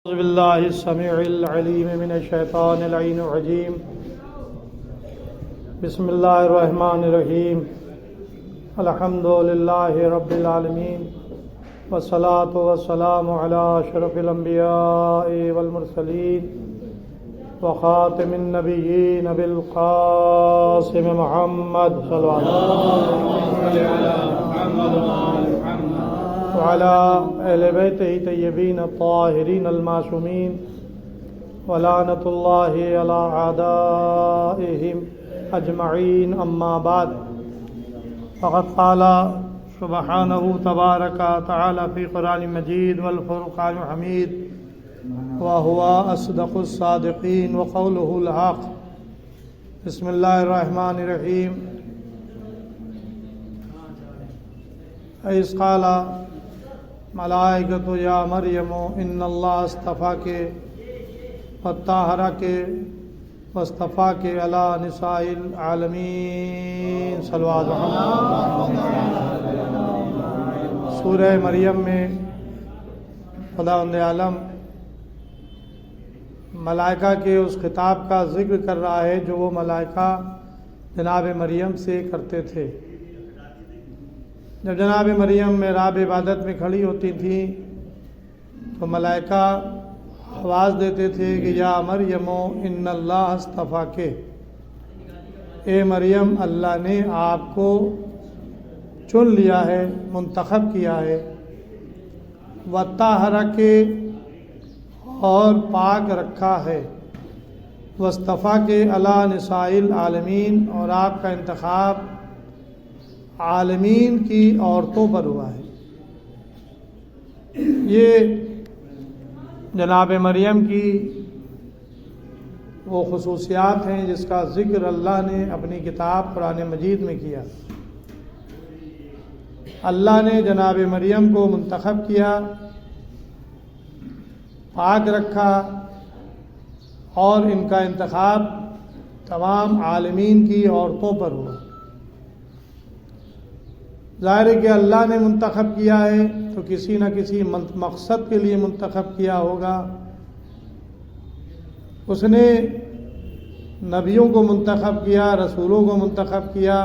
أعوذ بالله السميع العليم من الشيطان اللعين الرجيم. بسم الله الرحمن الرحيم. الحمد لله رب العالمين والصلاة والسلام على أشرف الأنبياء والمرسلين وخاتم النبيين بالقاسم محمد صلى الله عليه وسلم وعلى اہل بیتہ طیبین الطاہرین المعصومین ولعنۃ اللہ علی اعدائہم اجمعین. اما بعد فقد قال سبحانہ تبارک تعالی فی قرآن مجید والفرقان الحمید وهو اصدق الصادقین وقولہ الحق. بسم اللہ الرحمن الرحیم. اذ قال ملائکۃ یا مریم ان اللہ اصطفاک وطہرک واصطفاک علی نساء العالمین. صلوات سورہ مریم میں خداوند عالم ملائکہ کے اس خطاب کا ذکر کر رہا ہے جو وہ ملائکہ جناب مریم سے کرتے تھے. جب جناب مریم محراب عبادت میں کھڑی ہوتی تھیں تو ملائکہ آواز دیتے تھے کہ یا مریم ان اللہ اصطفاک، اے مریم اللہ نے آپ کو چن لیا ہے، منتخب کیا ہے. وطہرک اور پاک رکھا ہے. واصطفاک علی نساء العالمین اور آپ کا انتخاب عالمین کی عورتوں پر ہوا ہے. یہ جناب مریم کی وہ خصوصیات ہیں جس کا ذکر اللہ نے اپنی کتاب قرآن مجید میں کیا. اللہ نے جناب مریم کو منتخب کیا، پاک رکھا اور ان کا انتخاب تمام عالمین کی عورتوں پر ہوا. ظاہر ہے کہ اللہ نے منتخب کیا ہے تو کسی نہ کسی مقصد کے لیے منتخب کیا ہوگا. اس نے نبیوں کو منتخب کیا، رسولوں کو منتخب کیا.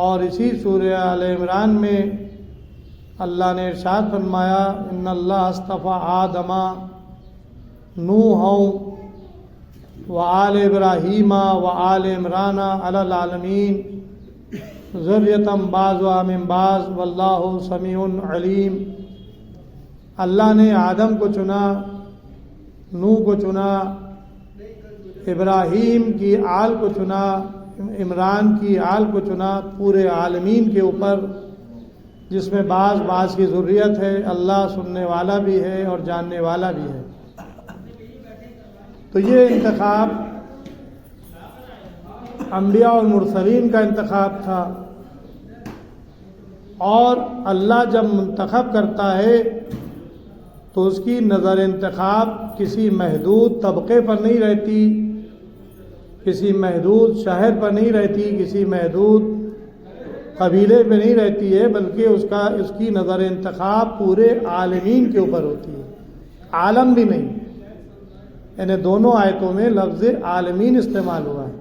اور اسی سورہ آل عمران میں اللہ نے ارشاد فرمایا ان اللہ اصطفیٰ آدم نوحا وآل ابراہیم وآل عمران علی العالمین ذریۃ بعضھا من بعض واللہ سمیع علیم. اللہ نے آدم کو چنا، نوح کو چنا، ابراہیم کی آل کو چنا، عمران کی آل کو چنا، پورے عالمین کے اوپر، جس میں بعض کی ذریت ہے. اللہ سننے والا بھی ہے اور جاننے والا بھی ہے. تو یہ انتخاب انبیاء اور مرسلین کا انتخاب تھا. اور اللہ جب منتخب کرتا ہے تو اس کی نظر انتخاب کسی محدود طبقے پر نہیں رہتی، کسی محدود شہر پر نہیں رہتی، کسی محدود قبیلے پہ نہیں رہتی ہے، بلکہ اس کی نظر انتخاب پورے عالمین کے اوپر ہوتی ہے. عالم بھی نہیں، یعنی دونوں آیتوں میں لفظ عالمین استعمال ہوا ہے.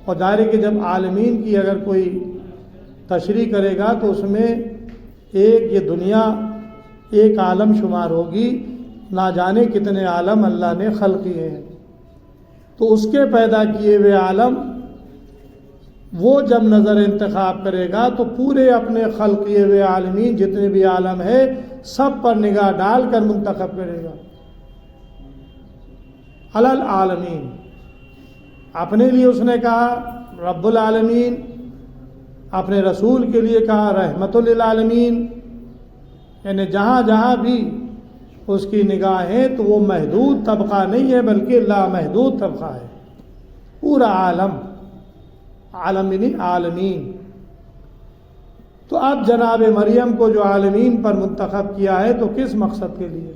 اور ظاہر ہے کہ جب عالمین کی اگر کوئی تشریح کرے گا تو اس میں یہ دنیا ایک عالم شمار ہوگی، نہ جانے کتنے عالم اللہ نے خلق کیے ہیں. تو اس کے پیدا کیے ہوئے عالم وہ جب نظر انتخاب کرے گا تو پورے اپنے خلق کیے ہوئے عالمین جتنے بھی عالم ہے سب پر نگاہ ڈال کر منتخب کرے گا. علی العالمین، اپنے لیے اس نے کہا رب العالمین، اپنے رسول کے لیے کہا رحمت للعالمین. یعنی جہاں جہاں بھی اس کی نگاہیں تو وہ محدود طبقہ نہیں ہے بلکہ لامحدود طبقہ ہے. پورا عالم یعنی عالمین. تو اب جناب مریم کو جو عالمین پر منتخب کیا ہے تو کس مقصد کے لیے؟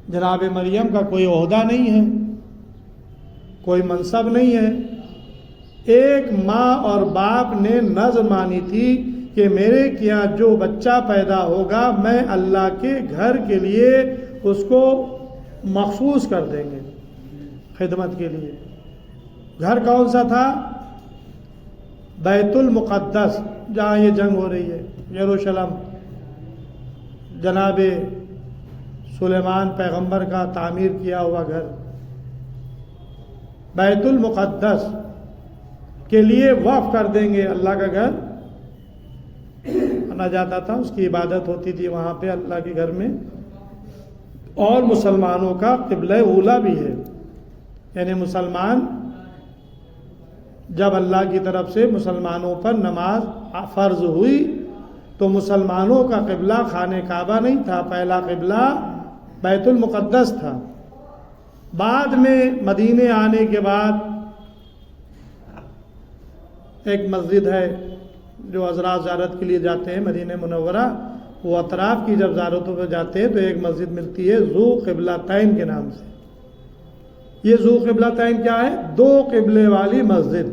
جناب مریم کا کوئی عہدہ نہیں ہے، کوئی منصب نہیں ہے. ایک ماں اور باپ نے نظر مانی تھی کہ میرے کیا جو بچہ پیدا ہوگا میں اللہ کے گھر کے لیے اس کو مخصوص کر دیں گے خدمت کے لیے۔ گھر کون سا تھا؟ بیت المقدس، جہاں یہ جنگ ہو رہی ہے، یروشلم، جناب سلیمان پیغمبر کا تعمیر کیا ہوا گھر، بیت المقدس کے لیے وقف کر دیں گے۔ اللہ کا گھر بنا جاتا تھا، اس کی عبادت ہوتی تھی وہاں پہ اللہ کے گھر میں، اور مسلمانوں کا قبلہ اولیٰ بھی ہے، یعنی مسلمان جب اللہ کی طرف سے مسلمانوں پر نماز فرض ہوئی تو مسلمانوں کا قبلہ خانہ کعبہ نہیں تھا، پہلا قبلہ بیت المقدس تھا۔ بعد میں مدینے آنے کے بعد ایک مسجد ہے جو حضرات زیارت کے لیے جاتے ہیں مدینہ منورہ، وہ اطراف کی جب زیارتوں پہ جاتے ہیں تو ایک مسجد ملتی ہے ذو قبلتین کے نام سے۔ یہ ذو قبلتین کیا ہے؟ دو قبلے والی مسجد،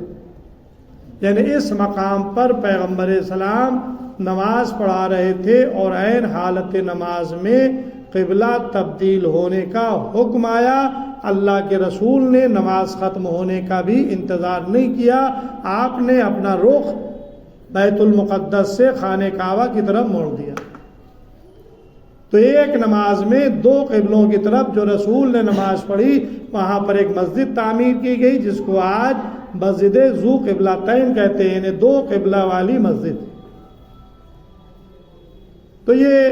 یعنی اس مقام پر پیغمبر اسلام نماز پڑھا رہے تھے اور عین حالت نماز میں قبلہ تبدیل ہونے کا حکم آیا۔ اللہ کے رسول نے نماز ختم ہونے کا بھی انتظار نہیں کیا، آپ نے اپنا رخ بیت المقدس سے خانہ کعبہ کی طرف موڑ دیا۔ تو ایک نماز میں دو قبلوں کی طرف جو رسول نے نماز پڑھی، وہاں پر ایک مسجد تعمیر کی گئی جس کو آج مسجد ذو قبلتین کہتے ہیں، یعنی دو قبلہ والی مسجد۔ تو یہ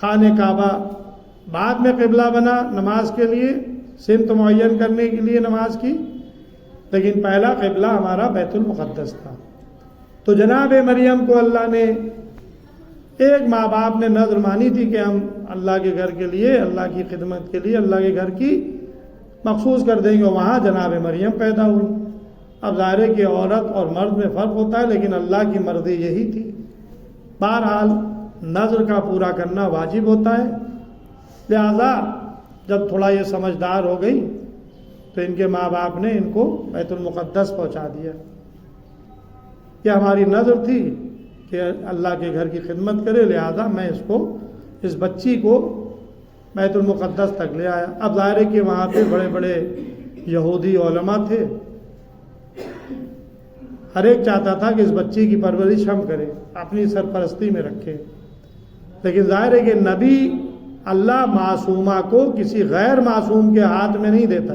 خانہ کعبہ بعد میں قبلہ بنا نماز کے لیے، سمت معین کرنے کے لیے نماز کی، لیکن پہلا قبلہ ہمارا بیت المقدس تھا۔ تو جناب مریم کو اللہ نے، ایک ماں باپ نے نذر مانی تھی کہ ہم اللہ کے گھر کے لیے، اللہ کی خدمت کے لیے اللہ کے گھر کی مخصوص کر دیں گے، وہاں جناب مریم پیدا ہوئی۔ اب ظاہر ہے کہ عورت اور مرد میں فرق ہوتا ہے، لیکن اللہ کی مرضی یہی تھی۔ بہرحال نذر کا پورا کرنا واجب ہوتا ہے، لہذا جب تھوڑا یہ سمجھدار ہو گئی تو ان کے ماں باپ نے ان کو بیت المقدس پہنچا دیا۔ یہ ہماری نذر تھی کہ اللہ کے گھر کی خدمت کرے، لہذا میں اس بچی کو بیت المقدس تک لے آیا۔ اب ظاہر ہے کہ وہاں پہ بڑے بڑے یہودی علماء تھے، ہر ایک چاہتا تھا کہ اس بچی کی پرورش ہم کریں، اپنی سرپرستی میں رکھیں، لیکن ظاہر ہے کہ نبی اللہ معصومہ کو کسی غیر معصوم کے ہاتھ میں نہیں دیتا۔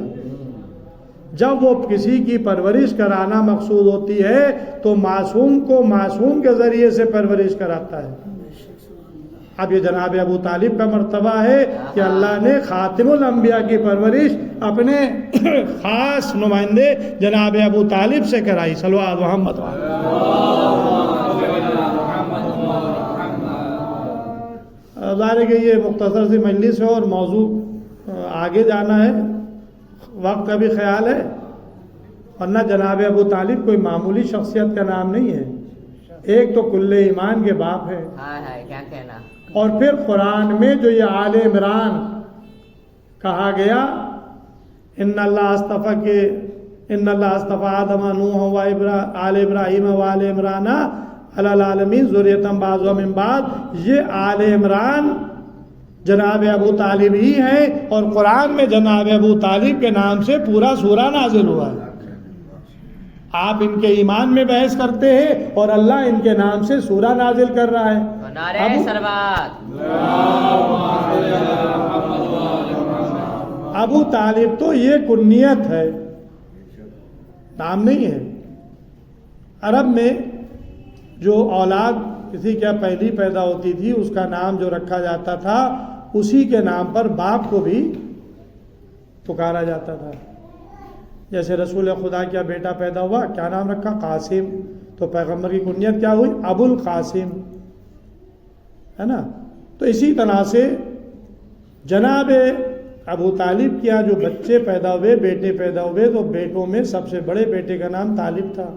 جب وہ کسی کی پرورش کرانا مقصود ہوتی ہے تو معصوم کو معصوم کے ذریعے سے پرورش کراتا ہے۔ اب یہ جناب ابو طالب کا مرتبہ ہے کہ اللہ نے خاتم الانبیاء کی پرورش اپنے خاص نمائندے جناب ابو طالب سے کرائی۔ صلوات محمد۔ ظاہر ہے کہ یہ مختصر سی مجلس ہے اور موضوع آگے جانا ہے، وقت کا بھی خیال ہے، ورنہ جناب ابو طالب کوئی معمولی شخصیت کا نام نہیں ہے، ایک تو کل ایمان کے باپ ہے، کیا کہنا، اور پھر قرآن میں جو یہ آل عمران کہا گیا، ان اللہ اصطفى آدم نوح و آل ابراہیم و آل عمران علی العالمین ذریۃ بعضها من بعض، یہ آل عمران جناب ابو طالب ہی ہیں، اور قرآن میں جناب ابو طالب کے نام سے پورا سورہ نازل ہوا ہے۔ آپ ان کے ایمان میں بحث کرتے ہیں اور اللہ ان کے نام سے سورہ نازل کر رہا ہے۔ نعرہ سلوات۔ ابو طالب تو یہ کنیت ہے، نام نہیں ہے۔ عرب میں جو اولاد کسی کیا پہلی پیدا ہوتی تھی اس کا نام جو رکھا جاتا تھا اسی کے نام پر باپ کو بھی پکارا جاتا تھا۔ جیسے رسول خدا کیا بیٹا پیدا ہوا، کیا نام رکھا؟ قاسم، تو پیغمبر کی کنیت کیا ہوئی؟ ابو القاسم، ہے نا۔ تو اسی طرح سے جناب ابو طالب کیا جو بچے پیدا ہوئے، بیٹے پیدا ہوئے، تو بیٹوں میں سب سے بڑے بیٹے کا نام طالب تھا،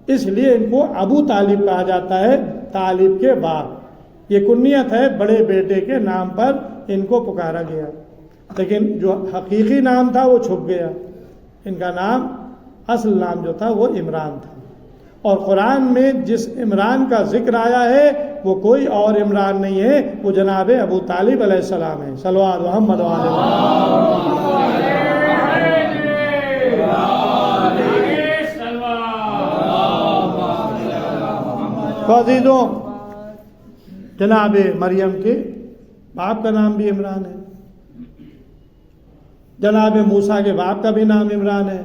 اس لیے ان کو ابو طالب کہا جاتا ہے، طالب کے باپ۔ یہ کنیت ہے، بڑے بیٹے کے نام پر ان کو پکارا گیا، لیکن جو حقیقی نام تھا وہ چھپ گیا۔ ان کا نام، اصل نام جو تھا وہ عمران تھا، اور قرآن میں جس عمران کا ذکر آیا ہے وہ کوئی اور عمران نہیں ہے، وہ جناب ابو طالب علیہ السلام ہیں۔ صلوات محمد علیہ عزیزوں، جناب مریم کے باپ کا نام بھی عمران ہے، جناب موسیٰ کے باپ کا بھی نام عمران ہے۔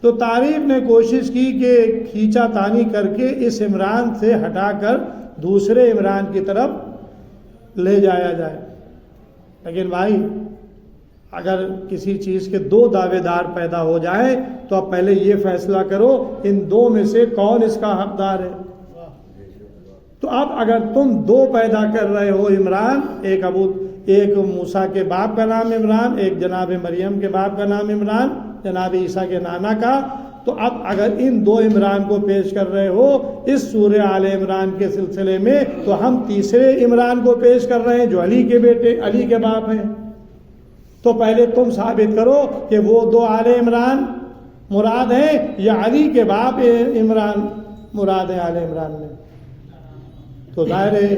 تو تاریخ نے کوشش کی کہ کھینچا تانی کر کے اس عمران سے ہٹا کر دوسرے عمران کی طرف لے جایا جائے، لیکن بھائی اگر کسی چیز کے دو دعوے دار پیدا ہو جائیں تو اب پہلے یہ فیصلہ کرو ان دو میں سے کون اس کا حقدار ہے۔ تو اب اگر تم دو پیدا کر رہے ہو عمران، ایک موسیٰ کے باپ کا نام عمران، ایک جناب مریم کے باپ کا نام عمران، جناب عیسیٰ کے نانا کا، تو اب اگر ان دو عمران کو پیش کر رہے ہو اس سورہ آل عمران کے سلسلے میں، تو ہم تیسرے عمران کو پیش کر رہے ہیں جو علی کے بیٹے، علی کے باپ ہیں۔ تو پہلے تم ثابت کرو کہ وہ دو آل عمران مراد ہیں یا علی کے باپ عمران مراد ہے آل عمران میں۔ تو ظاہر ہے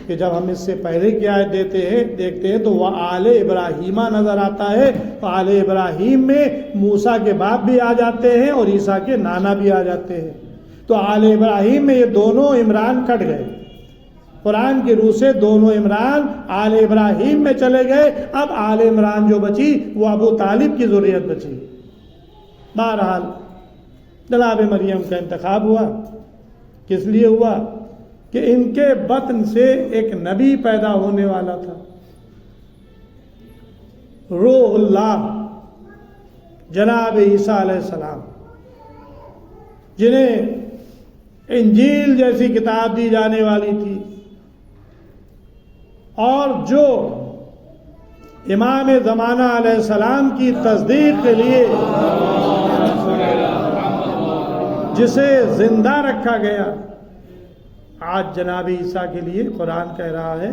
کہ جب ہم اس سے پہلے کی آیت دیکھتے ہیں تو وہ آل ابراہیمہ نظر آتا ہے، تو آل ابراہیم میں موسیٰ کے باپ بھی آ جاتے ہیں اور عیسیٰ کے نانا بھی آ جاتے ہیں۔ تو آل ابراہیم میں یہ دونوں عمران کٹ گئے، قرآن کی روح سے دونوں عمران آل ابراہیم میں چلے گئے۔ اب آل عمران جو بچی وہ ابو طالب کی ذریت بچی۔ بہرحال جناب مریم کا انتخاب ہوا، کس لیے ہوا؟ کہ ان کے بطن سے ایک نبی پیدا ہونے والا تھا، روح اللہ جناب عیسیٰ علیہ السلام، جنہیں انجیل جیسی کتاب دی جانے والی تھی اور جو امام زمانہ علیہ السلام کی تصدیق کے لیے جسے زندہ رکھا گیا۔ آج جناب عیسیٰ کے لیے قرآن کہہ رہا ہے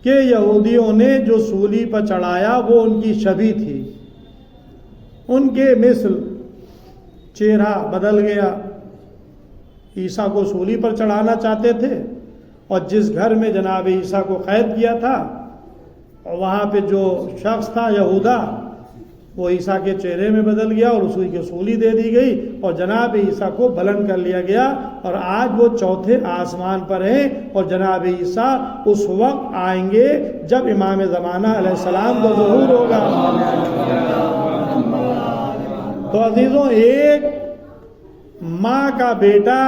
کہ یہودیوں نے جو سولی پر چڑھایا وہ ان کی شبیہ تھی، ان کے مثل چہرہ بدل گیا۔ عیسیٰ کو سولی پر چڑھانا چاہتے تھے اور جس گھر میں جناب عیسیٰ کو قید کیا تھا اور وہاں پہ جو شخص تھا یہودا، وہ عیسیٰ کے چہرے میں بدل گیا اور اسی کو سولی دے دی گئی اور جناب عیسیٰ کو بلند کر لیا گیا، اور آج وہ چوتھے آسمان پر ہیں اور جناب عیسیٰ اس وقت آئیں گے جب امام زمانہ علیہ السلام کا ظہور ہوگا۔ تو عزیزوں، ایک ماں کا بیٹا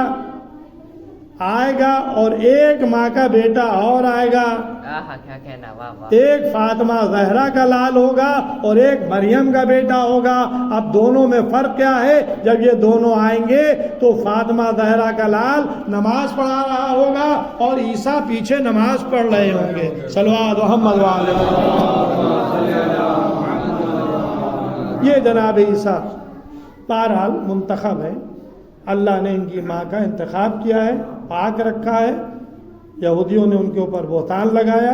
آئے گا اور ایک ماں کا بیٹا اور آئے گا، کیا کہنا، واہ واہ۔ ایک فاطمہ زہرا کا لال ہوگا اور ایک مریم کا بیٹا ہوگا۔ اب دونوں میں فرق کیا ہے؟ جب یہ دونوں آئیں گے تو فاطمہ زہرا کا لال نماز پڑھا رہا ہوگا اور عیسیٰ پیچھے نماز پڑھ رہے ہوں گے۔ صلوات محمد علیہ۔ یہ جناب عیسیٰ بہرحال منتخب ہے، اللہ نے ان کی ماں کا انتخاب کیا ہے، پاک رکھا ہے۔ یہودیوں نے ان کے اوپر بہتان لگایا،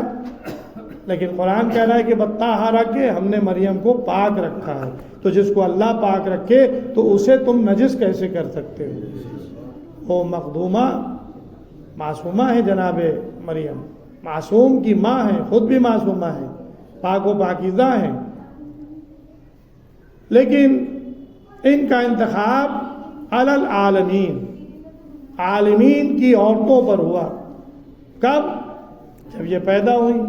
لیکن قرآن کہہ رہا ہے کہ بطہرہ کے ہم نے مریم کو پاک رکھا ہے۔ تو جس کو اللہ پاک رکھے تو اسے تم نجس کیسے کر سکتے ہو؟ وہ مخدومہ معصومہ ہے، جناب مریم معصوم کی ماں ہے، خود بھی معصومہ ہے، پاک و پاکیزہ ہیں، لیکن ان کا انتخاب علی العالمین، عالمین کی عورتوں پر ہوا۔ کب؟ جب یہ پیدا ہوئی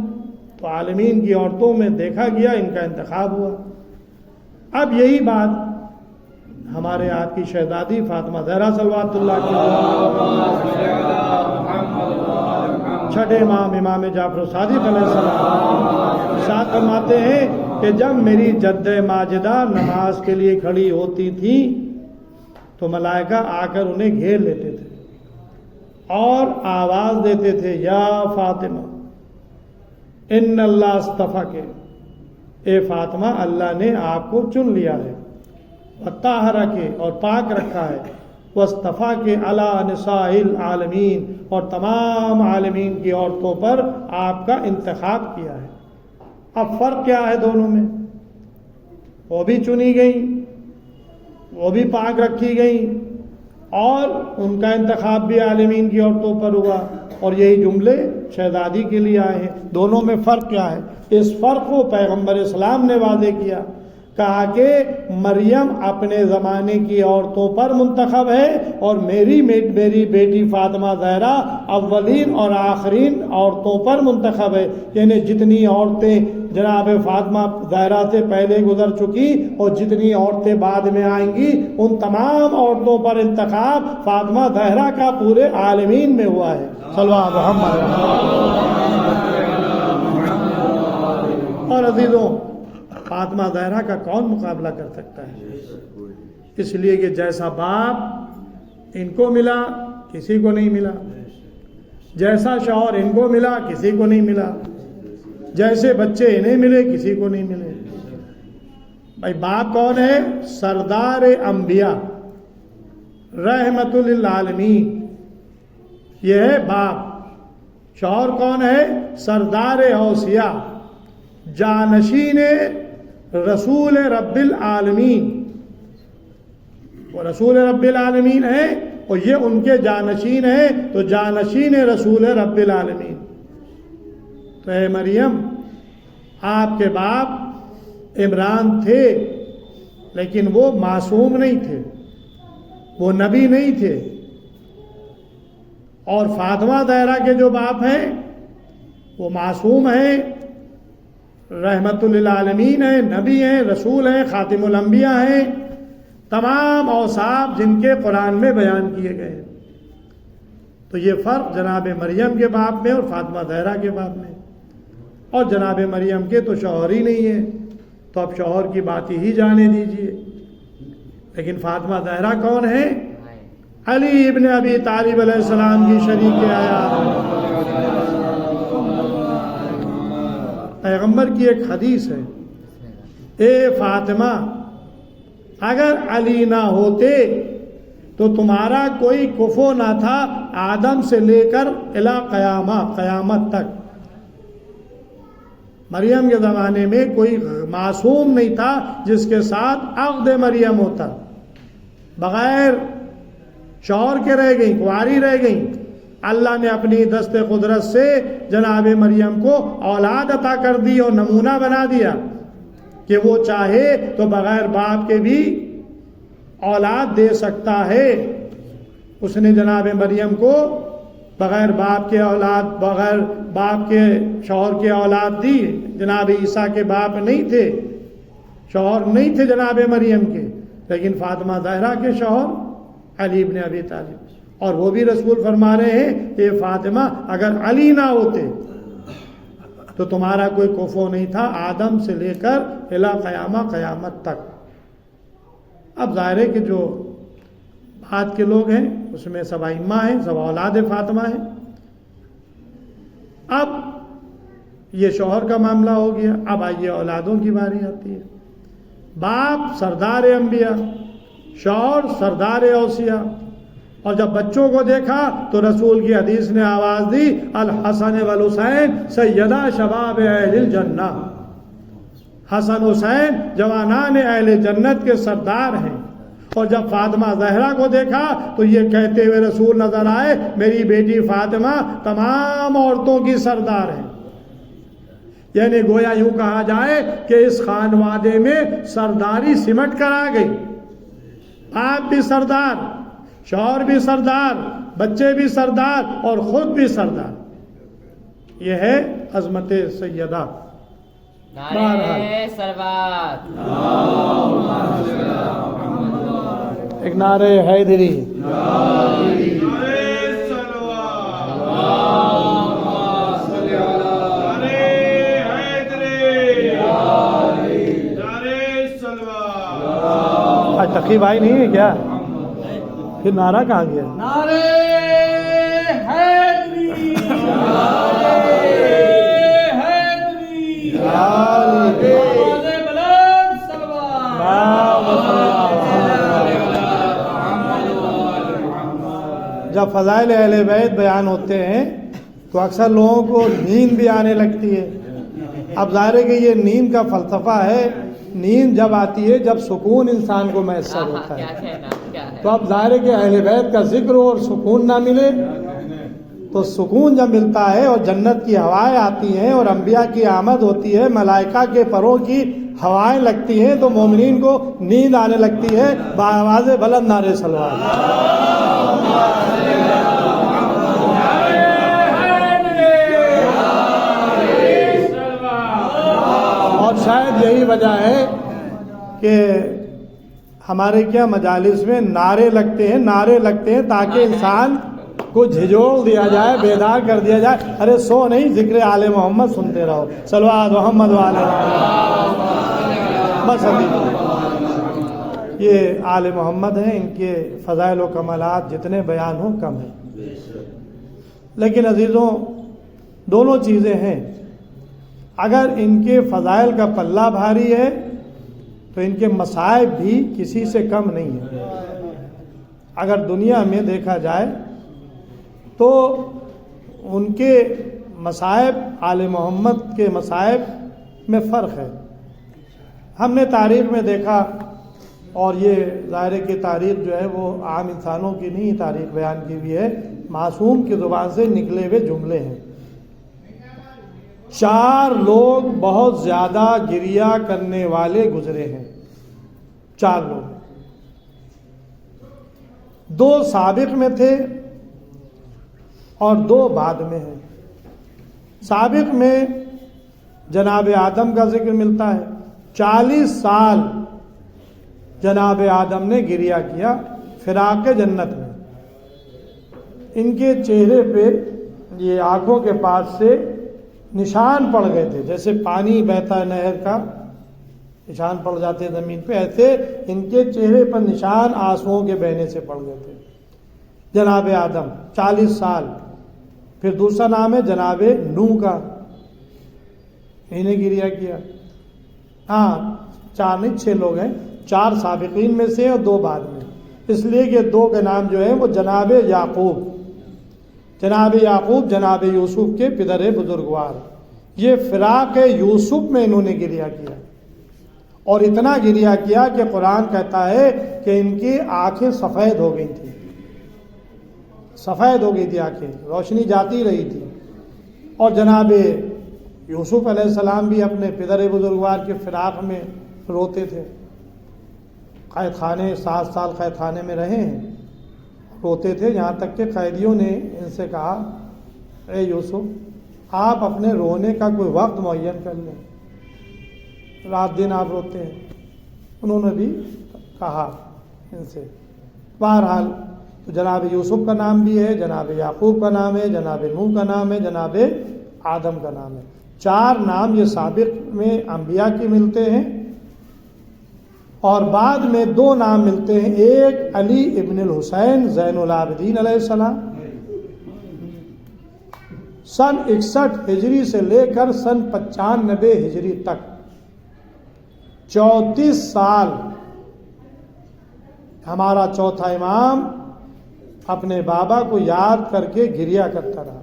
تو عالمین کی عورتوں میں دیکھا گیا، ان کا انتخاب ہوا۔ اب یہی بات ہمارے آپ کی شہزادی فاطمہ زہرا صلوات اللہ کی چھٹے امام جعفر صادق علیہ السلام ساتھ فرماتے ہیں کہ جب میری جد ماجدہ نماز کے لیے کھڑی ہوتی تھی تو ملائکہ آ کر انہیں گھیر لیتے تھے اور آواز دیتے تھے، یا فاطمہ ان اللہ اصطفیٰ کے، اے فاطمہ اللہ نے آپ کو چن لیا ہے، وطہرہ کے اور پاک رکھا ہے، واصطفیٰ کے علی نساء العالمین اور تمام عالمین کی عورتوں پر آپ کا انتخاب کیا ہے۔ اب فرق کیا ہے دونوں میں؟ وہ بھی چنی گئی، وہ بھی پاک رکھی گئی، اور ان کا انتخاب بھی عالمین کی عورتوں پر ہوا، اور یہی جملے شہزادی کے لیے آئے ہیں۔ دونوں میں فرق کیا ہے؟ اس فرق کو پیغمبر اسلام نے واضح کیا، کہا کہ مریم اپنے زمانے کی عورتوں پر منتخب ہے، اور میری بیٹی فاطمہ زہرا اولین اور آخرین عورتوں پر منتخب ہے، یعنی جتنی عورتیں جناب فاطمہ زہرا سے پہلے گزر چکی اور جتنی عورتیں بعد میں آئیں گی، ان تمام عورتوں پر انتخاب فاطمہ زہرا کا پورے عالمین میں ہوا ہے۔ صلی اللہ محمد۔ اور عزیزوں، فاطمہ زہرا کا کون مقابلہ کر سکتا ہے؟ اس لیے کہ جیسا باپ ان کو ملا کسی کو نہیں ملا، جیسا شوہر ان کو ملا کسی کو نہیں ملا، جیسے بچے انہیں ملے کسی کو نہیں ملے۔ بھائی باپ کون ہے؟ سردار انبیاء، رحمت للعالمین، یہ ہے باپ۔ شوہر کون ہے؟ سردار اوصیاء، جانشین رسول رب العالمین۔ وہ رسول رب العالمین ہیں اور یہ ان کے جانشین ہیں، تو جانشین رسول رب العالمین۔ تو اے مریم، آپ کے باپ عمران تھے، لیکن وہ معصوم نہیں تھے، وہ نبی نہیں تھے۔ اور فاطمہ زہرا کے جو باپ ہیں وہ معصوم ہیں، رحمت للعالمین ہیں، نبی ہیں، رسول ہیں، خاتم الانبیاء ہیں، تمام اوصاف جن کے قرآن میں بیان کیے گئے ہیں۔ تو یہ فرق جناب مریم کے باپ میں اور فاطمہ زہرا کے باپ میں۔ اور جناب مریم کے تو شوہر ہی نہیں ہے، تو اب شوہر کی بات ہی جانے دیجئے۔ لیکن فاطمہ زہرا کون ہے؟ علی ابن ابی طالب علیہ السلام کی شریک حیات۔ پیغمبر کی ایک حدیث ہے، اے فاطمہ، اگر علی نہ ہوتے تو تمہارا کوئی کفو نہ تھا آدم سے لے کر الی قیامت تک۔ مریم کے زمانے میں کوئی معصوم نہیں تھا جس کے ساتھ عقد مریم ہوتا، بغیر شوہر کے رہ گئیں، کنواری رہ گئیں۔ اللہ نے اپنی دست قدرت سے جناب مریم کو اولاد عطا کر دی اور نمونہ بنا دیا کہ وہ چاہے تو بغیر باپ کے بھی اولاد دے سکتا ہے۔ اس نے جناب مریم کو بغیر باپ کے اولاد، بغیر باپ کے شوہر کے اولاد دی۔ جناب عیسیٰ کے باپ نہیں تھے، شوہر نہیں تھے جناب مریم کے، لیکن فاطمہ زہرا کے شوہر علی ابن ابی طالب، اور وہ بھی رسول فرما رہے ہیں کہ فاطمہ اگر علی نہ ہوتے تو تمہارا کوئی کفو نہیں تھا آدم سے لے کر الی قیامت تک۔ اب ظاہر ہے کہ جو بعد کے لوگ ہیں اس میں سب ائمہ ہیں، سب اولاد فاطمہ ہیں۔ اب یہ شوہر کا معاملہ ہو گیا، اب آئیے اولادوں کی باری آتی ہے۔ باپ سردار انبیاء، شوہر سردار اوصیاء، اور جب بچوں کو دیکھا تو رسول کی حدیث نے آواز دی، الحسن والحسین سیدہ شباب اہل الجنہ۔ حسن حسین جوانان اہل جنت کے سردار ہیں۔ اور جب فاطمہ زہرا کو دیکھا تو یہ کہتے ہوئے رسول نظر آئے، میری بیٹی فاطمہ تمام عورتوں کی سردار ہے۔ یعنی گویا یوں کہا جائے کہ اس خانوادے میں سرداری سمٹ کر آ گئی، آپ بھی سردار، شوہر بھی سردار، بچے بھی سردار اور خود بھی سردار۔ یہ ہے عظمت سیدہ۔ نعرہ سلوات، ایک نعرہ حیدری۔ آج تقی بھائی نہیں ہے کیا؟ پھر نعرہ کہاں گیا؟ نعرہ حیدری، نعرہ حیدری، آواز بلند سلوات۔ جب فضائل اہل بیت بیان ہوتے ہیں تو اکثر لوگوں کو نیند بھی آنے لگتی ہے۔ اب ظاہر ہے کہ یہ نیند کا فلسفہ ہے نیند جب آتی ہے جب سکون انسان کو میسر ہوتا کیا ہے. کہنا کیا ہے. تو اب ظاہر ہے کہ اہل بیت کا ذکر ہو اور سکون نہ ملے تو سکون جب ملتا ہے اور جنت کی ہوائیں آتی ہیں اور انبیاء کی آمد ہوتی ہے، ملائکہ کے پروں کی ہوائیں لگتی ہیں تو مومنین کو نیند آنے لگتی ہے. بآواز بلند نعرے صلوات. اور شاید یہی وجہ ہے کہ ہمارے کیا مجالس میں نعرے لگتے ہیں تاکہ انسان کو جھجوڑ دیا جائے، بیدار کر دیا جائے. ارے سو نہیں، ذکر آل محمد سنتے رہو. صلوات محمد والے بس. ابھی یہ آل محمد ہیں، ان کے فضائل و کمالات جتنے بیان ہوں کم ہیں. لیکن عزیزوں دونوں چیزیں ہیں. اگر ان کے فضائل کا پلہ بھاری ہے تو ان کے مصائب بھی کسی سے کم نہیں ہیں. اگر دنیا میں دیکھا جائے تو ان کے مصائب آل محمد کے مصائب میں فرق ہے. ہم نے تاریخ میں دیکھا، اور یہ ظاہر ہے کہ تاریخ جو ہے وہ عام انسانوں کی نہیں تاریخ بیان کی ہوئی ہے، معصوم کی زبان سے نکلے ہوئے جملے ہیں. 4 لوگ بہت زیادہ گریہ کرنے والے گزرے ہیں. 4 لوگ، 2 سابق میں تھے اور 2 بعد میں ہیں. سابق میں جناب آدم کا ذکر ملتا ہے. 40 سال جناب آدم نے گریہ کیا فراق جنت میں. ان کے چہرے پہ یہ آنکھوں کے پاس سے نشان پڑ گئے تھے، جیسے پانی بہتا ہے نہر کا نشان پڑ جاتے ہیں زمین پہ، ایسے ان کے چہرے پر نشان آنسوؤں کے بہنے سے پڑ گئے تھے. جناب آدم 40 سال. پھر دوسرا نام ہے جناب نوح کا، انہیں گریہ کیا. ہاں 4 نہیں 6 لوگ ہیں، 4 سابقین میں سے اور 2 بعد میں، اس لیے کہ 2 کے نام جو ہیں وہ جناب یعقوب جناب یوسف کے پدر بزرگوار. یہ فراق یوسف میں انہوں نے گریہ کیا، اور اتنا گریہ کیا کہ قرآن کہتا ہے کہ ان کی آنکھیں سفید ہو گئی تھی، آنکھیں، روشنی جاتی رہی تھی. اور جناب یوسف علیہ السلام بھی اپنے پدر بزرگوار کے فراق میں روتے تھے. قید خانے 7 سال قید خانے میں رہے ہیں، روتے تھے، یہاں تک کہ قیدیوں نے ان سے کہا اے یوسف آپ اپنے رونے کا کوئی وقت معین کر لیں، رات دن آپ روتے ہیں. انہوں نے بھی کہا ان سے. بہرحال تو جناب یوسف کا نام بھی ہے، جناب یعقوب کا نام ہے، جناب نوح کا نام ہے، جناب آدم کا نام ہے. 4 نام یہ سابق میں انبیاء کی ملتے ہیں، اور بعد میں 2 نام ملتے ہیں. ایک علی ابن الحسین زین العابدین علیہ السلام، سن 61 ہجری سے لے کر سن 95 ہجری تک 34 سال ہمارا چوتھا امام اپنے بابا کو یاد کر کے گریہ کرتا رہا.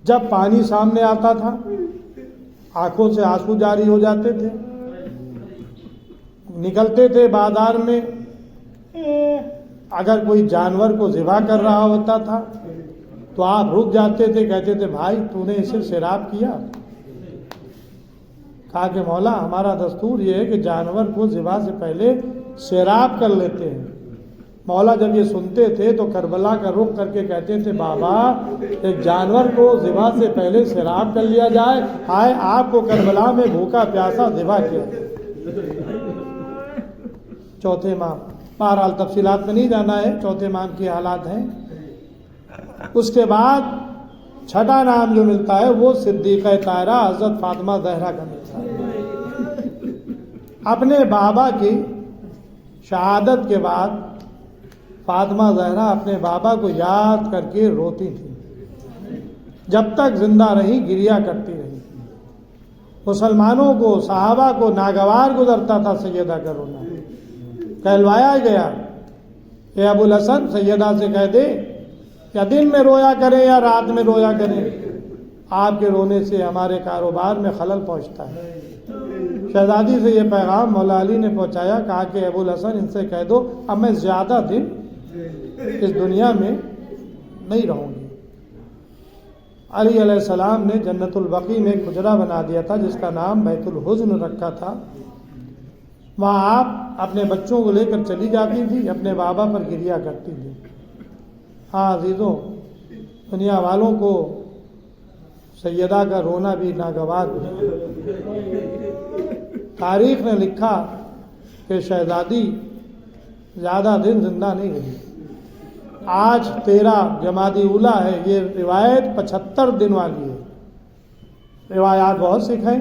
جب پانی سامنے آتا تھا آنکھوں سے آنسو جاری ہو جاتے تھے، نکلتے تھے بازار میں. اگر کوئی جانور کو ذبح کر رہا ہوتا تھا تو آپ رک جاتے تھے، کہتے تھے بھائی تو نے اسے سیراب کیا؟ کہا کہ مولا ہمارا دستور یہ ہے کہ جانور کو ذبح سے پہلے سیراب کر لیتے ہیں. مولا جب یہ سنتے تھے تو کربلا کا رخ کر کے کہتے تھے بابا ایک جانور کو ذبح سے پہلے سیراب کر لیا جائے، ہائے آپ کو کربلا میں بھوکا پیاسا ذبح کیا. چوتھے امام، بہرحال تفصیلات میں نہیں جانا ہے، چوتھے امام کے حالات ہیں. اس کے بعد چھٹا نام جو ملتا ہے وہ صدیقہ طاہرہ حضرت فاطمہ زہرا کا ملتا ہے. اپنے بابا کی شہادت کے بعد فاطمہ زہرا اپنے بابا کو یاد کر کے روتی تھی، جب تک زندہ رہی گریہ کرتی رہی. مسلمانوں کو، صحابہ کو ناگوار گزرتا تھا سیدہ کا رونا. کہلوایا گیا کہ ابو الحسن سیدہ سے کہہ دے یا دن میں رویا کریں یا رات میں رویا کریں، آپ کے رونے سے ہمارے کاروبار میں خلل پہنچتا ہے. شہزادی سے یہ پیغام مولا علی نے پہنچایا، کہا کہ ابو الحسن ان سے کہہ دو اب میں زیادہ دن اس دنیا میں نہیں رہوں گی۔ علی علیہ السلام نے جنت البقیع میں ایک حجرہ بنا دیا تھا جس کا نام بیت الحزن رکھا تھا۔ وہاں آپ اپنے بچوں کو لے کر چلی جاتی تھی، اپنے بابا پر گریا کرتی تھی۔ ہاں عزیزوں، دنیا والوں کو سیدہ کا رونا بھی ناگوار ہوا۔ تاریخ نے لکھا کہ شہزادی زیادہ دن زندہ نہیں رہی۔ آج 13 جمادی اولیٰ ہے، یہ روایت 75 دن والی ہے۔ روایات بہت سکھ ہیں۔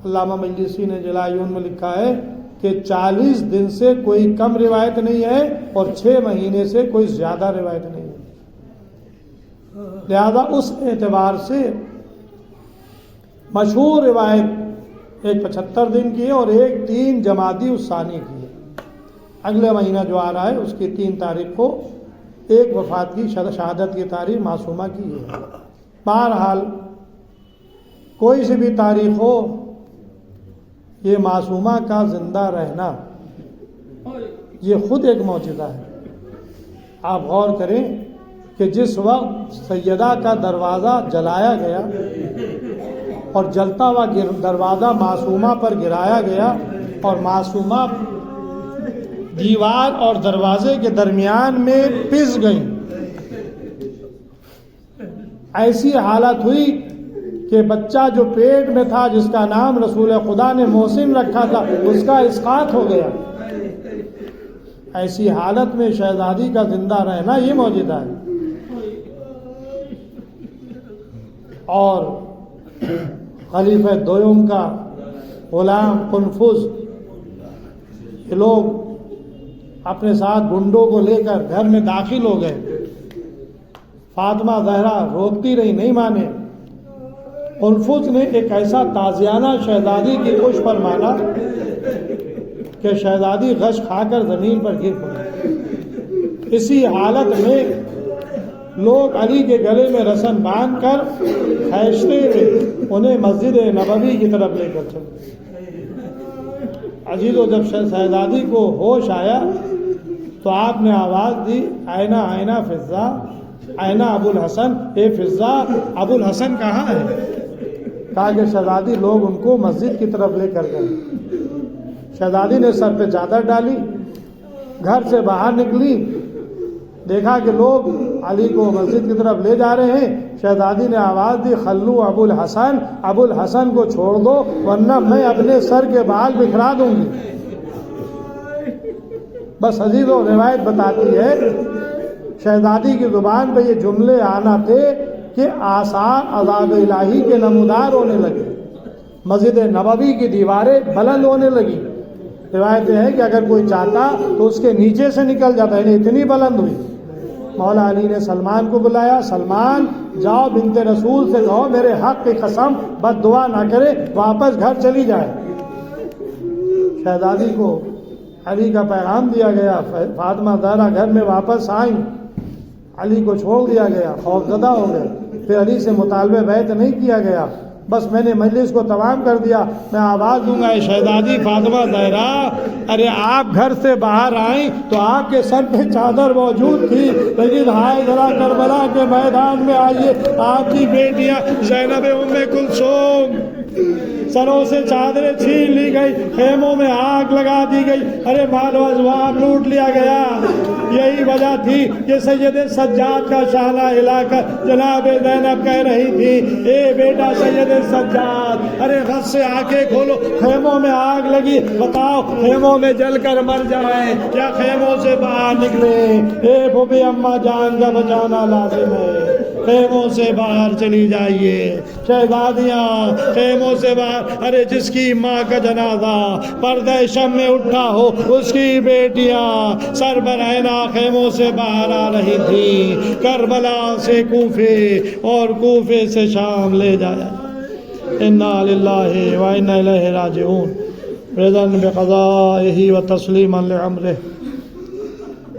علامہ مجلسی نے جلائیون میں لکھا ہے کہ 40 دن سے کوئی کم روایت نہیں ہے اور 6 مہینے سے کوئی زیادہ روایت نہیں ہے۔ لہذا اس اعتبار سے مشہور روایت ایک 75 دن کی ہے اور ایک 3 جمادی الثانی کی ہے۔ اگلے مہینہ جو آ رہا ہے اس کی 3 تاریخ کو ایک وفات کی شہادت کی تاریخ معصومہ کی ہے۔ بہرحال کوئی سی بھی تاریخ ہو، یہ معصومہ کا زندہ رہنا یہ خود ایک معجزہ ہے۔ آپ غور کریں کہ جس وقت سیدہ کا دروازہ جلایا گیا اور جلتا ہوا دروازہ معصومہ پر گرایا گیا اور معصومہ دیوار اور دروازے کے درمیان میں پس گئی، ایسی حالت ہوئی کہ بچہ جو پیٹ میں تھا جس کا نام رسول خدا نے محسن رکھا تھا اس کا اسقاط ہو گیا۔ ایسی حالت میں شہزادی کا زندہ رہنا یہ معجزہ ہے۔ اور خلیفہ دوم کا غلام قنفذ، یہ لوگ اپنے ساتھ گنڈوں کو لے کر گھر میں داخل ہو گئے۔ فاطمہ زہرا روکتی رہی، نہیں مانے۔ قنفذ نے ایک ایسا تازیانہ شہزادی کی پشت پر مارا کہ شہزادی غش کھا کر زمین پر گر پڑی۔ اسی حالت میں لوگ علی کے گلے میں رسن باندھ کر کھینچتے ہوئے انہیں مسجد نبوی کی طرف لے کر چلے۔ عزیزو، جب شہزادی کو ہوش آیا تو آپ نے آواز دی، آئینہ آئینہ فضہ، آئینہ ابو الحسن، اے فضہ ابو الحسن کہاں ہے؟ کہا کہ شہزادی لوگ ان کو مسجد کی طرف لے کر گئے۔ شہزادی نے سر پہ چادر ڈالی، گھر سے باہر نکلی، دیکھا کہ لوگ علی کو مسجد کی طرف لے جا رہے ہیں۔ شہزادی نے آواز دی، خلو ابو الحسن، ابو الحسن کو چھوڑ دو ورنہ میں اپنے سر کے بال بکھرا دوں گی۔ بس عزیزو، روایت بتاتی ہے شہزادی کی زبان پہ یہ جملے آنا تھے کہ آثار عذاب الہی کے نمودار ہونے لگے، مسجد نبوی کی دیواریں بلند ہونے لگی۔ روایت ہے کہ اگر کوئی چاہتا تو اس کے نیچے سے نکل جاتا، یعنی اتنی بلند ہوئی۔ مولا علی نے سلمان کو بلایا، سلمان جاؤ بنت رسول سے کہو میرے حق کی قسم بد دعا نہ کرے، واپس گھر چلی جائے۔ شہزادی کو علی کا پیغام دیا گیا، فاطمہ زہرا گھر میں واپس آئیں، علی کو چھوڑ دیا گیا، خوف زدہ ہو گئے۔ پھر علی سے مطالبہ بیعت نہیں کیا گیا، بس میں نے مجلس کو تمام کر دیا، میں آواز دوں گا، اے شہزادی فاطمہ زہرا، ارے آپ گھر سے باہر آئیں تو آپ کے سر پہ چادر موجود تھی، لیکن ہائے ذرا کربلا کے میدان میں آئیے، آپ کی بیٹیاں زینب ام کلثوم سروں سے چادریں چھین لی گئی، خیموں میں آگ لگا دی گئی، ارے مال و ازواج لوٹ لیا گیا۔ یہی وجہ تھی کہ سید سجاد کا شانہ ہلا کر جناب زینب کہہ رہی تھی، اے بیٹا سید سجاد، ارے غص سے آنکھیں کھولو، خیموں میں آگ لگی، بتاؤ خیموں میں جل کر مر جائیں یا خیموں سے باہر نکلیں؟ اے بھوبی اماں جان کا بچانا لازم ہے، خیموں سے باہر چلی جائیے شہزادیاں، خیموں سے باہر۔ ارے جس کی ماں کا جنازہ پردہ شم میں اٹھا ہو، اس کی بیٹیاں سر برہنہ خیموں سے باہر آ رہی تھی، کربلا سے کوفے اور کوفے سے شام لے جایا۔ انا للہ و انا الیہ راجعون، رضا بقضائہ و تسلیما لامرہ۔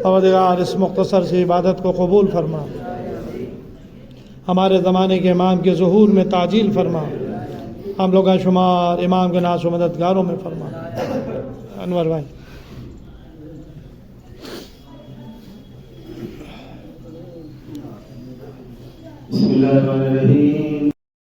پروردگار اس مختصر سی عبادت کو قبول فرما، ہمارے زمانے کے امام کے ظہور میں تعجیل فرما، ہم لوگ کا شمار امام کے ناز و مددگاروں میں فرما. انور بھائی. بسم اللہ الرحمن الرحیم.